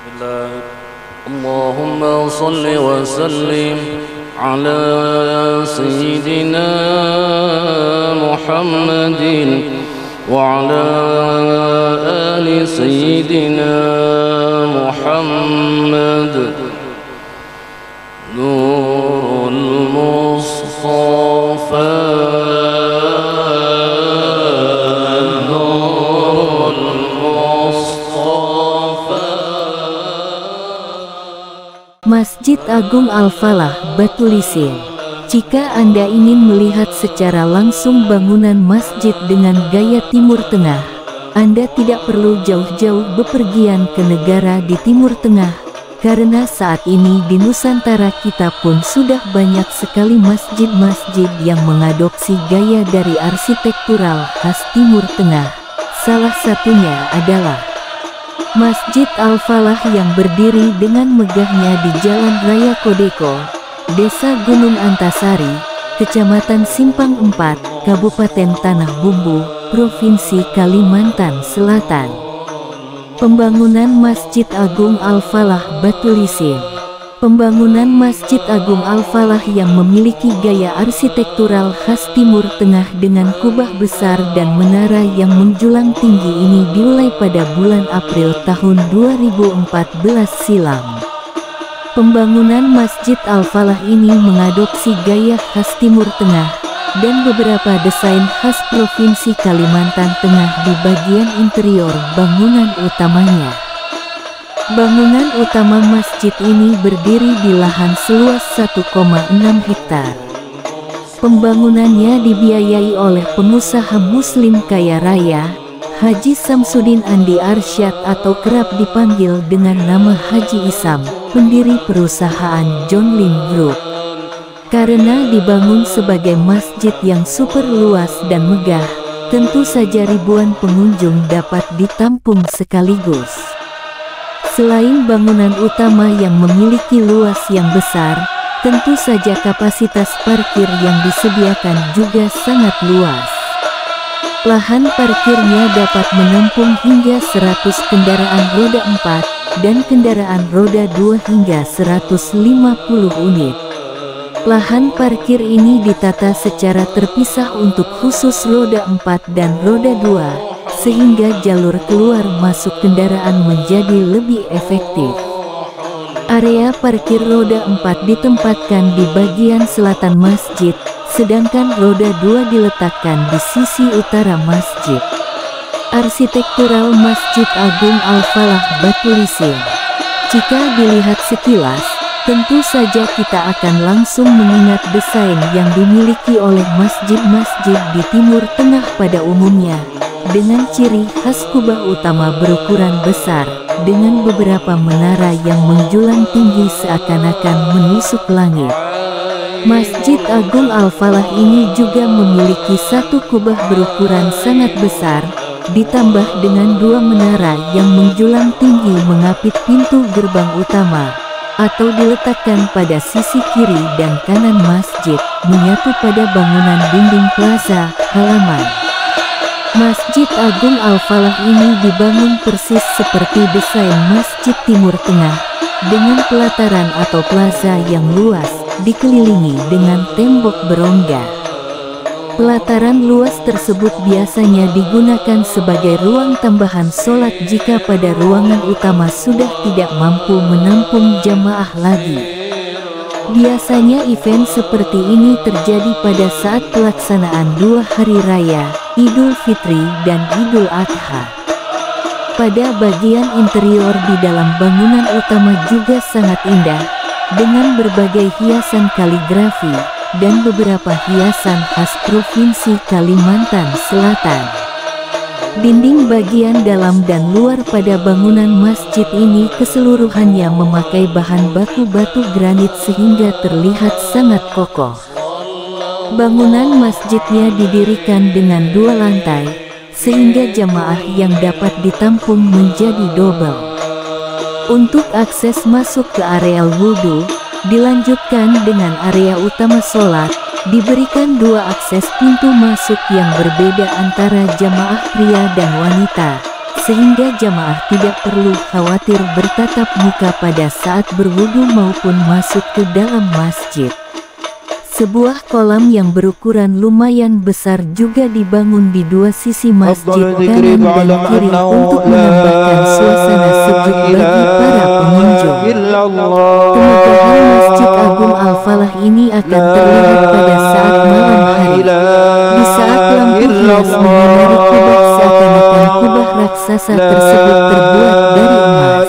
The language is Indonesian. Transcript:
Bismillah. Allahumma salli wa sallim ala sayyidina Muhammadin wa ala ali sayyidina Muhammad. Nurul Mustafa, Masjid Agung Al-Falah, Batulisin. Jika Anda ingin melihat secara langsung bangunan masjid dengan gaya Timur Tengah, Anda tidak perlu jauh-jauh bepergian ke negara di Timur Tengah, karena saat ini di Nusantara kita pun sudah banyak sekali masjid-masjid yang mengadopsi gaya dari arsitektural khas Timur Tengah. Salah satunya adalah Masjid Al-Falah yang berdiri dengan megahnya di Jalan Raya Kodeko, Desa Gunung Antasari, Kecamatan Simpang 4, Kabupaten Tanah Bumbu, Provinsi Kalimantan Selatan. Pembangunan Masjid Agung Al-Falah Batulisin. Pembangunan Masjid Agung Al-Falah yang memiliki gaya arsitektural khas Timur Tengah dengan kubah besar dan menara yang menjulang tinggi ini dimulai pada bulan April tahun 2014 silam. Pembangunan Masjid Al-Falah ini mengadopsi gaya khas Timur Tengah dan beberapa desain khas Provinsi Kalimantan Tengah di bagian interior bangunan utamanya. Bangunan utama masjid ini berdiri di lahan seluas 1,6 hektar. Pembangunannya dibiayai oleh pengusaha muslim kaya raya, Haji Samsudin Andi Arsyad atau kerap dipanggil dengan nama Haji Isam, pendiri perusahaan John Lin Group. Karena dibangun sebagai masjid yang super luas dan megah, tentu saja ribuan pengunjung dapat ditampung sekaligus. Selain bangunan utama yang memiliki luas yang besar, tentu saja kapasitas parkir yang disediakan juga sangat luas. Lahan parkirnya dapat menampung hingga 100 kendaraan roda 4 dan kendaraan roda 2 hingga 150 unit. Lahan parkir ini ditata secara terpisah untuk khusus roda 4 dan roda 2. Sehingga jalur keluar masuk kendaraan menjadi lebih efektif. Area parkir roda 4 ditempatkan di bagian selatan masjid, sedangkan roda 2 diletakkan di sisi utara masjid. Arsitektural Masjid Agung Al-Falah Batulisin. Jika dilihat sekilas, tentu saja kita akan langsung mengingat desain yang dimiliki oleh masjid-masjid di Timur Tengah pada umumnya, dengan ciri khas kubah utama berukuran besar, dengan beberapa menara yang menjulang tinggi seakan-akan menusuk langit. Masjid Agung Al-Falah ini juga memiliki satu kubah berukuran sangat besar, ditambah dengan dua menara yang menjulang tinggi mengapit pintu gerbang utama, atau diletakkan pada sisi kiri dan kanan masjid, menyatu pada bangunan dinding plaza, halaman. Masjid Agung Al-Falah ini dibangun persis seperti desain Masjid Timur Tengah, dengan pelataran atau plaza yang luas, dikelilingi dengan tembok berongga. Pelataran luas tersebut biasanya digunakan sebagai ruang tambahan sholat jika pada ruangan utama sudah tidak mampu menampung jamaah lagi. Biasanya event seperti ini terjadi pada saat pelaksanaan dua hari raya, Idul Fitri dan Idul Adha. Pada bagian interior di dalam bangunan utama juga sangat indah, dengan berbagai hiasan kaligrafi, dan beberapa hiasan khas Provinsi Kalimantan Selatan. Dinding bagian dalam dan luar pada bangunan masjid ini keseluruhannya memakai bahan baku batu granit sehingga terlihat sangat kokoh. Bangunan masjidnya didirikan dengan dua lantai, sehingga jamaah yang dapat ditampung menjadi double. Untuk akses masuk ke areal wudhu, dilanjutkan dengan area utama sholat, diberikan dua akses pintu masuk yang berbeda antara jamaah pria dan wanita, sehingga jamaah tidak perlu khawatir bertatap muka pada saat berwudu maupun masuk ke dalam masjid. Sebuah kolam yang berukuran lumayan besar juga dibangun di dua sisi masjid kanan dan kiri untuk menambahkan suasana sejuk bagi para pengunjung. Kemegahan Masjid Agung Al-Falah ini akan terlihat pada saat malam hari. Di saat lampu hias menyinari kubah, seakan-akan kubah raksasa tersebut terbuat dari emas.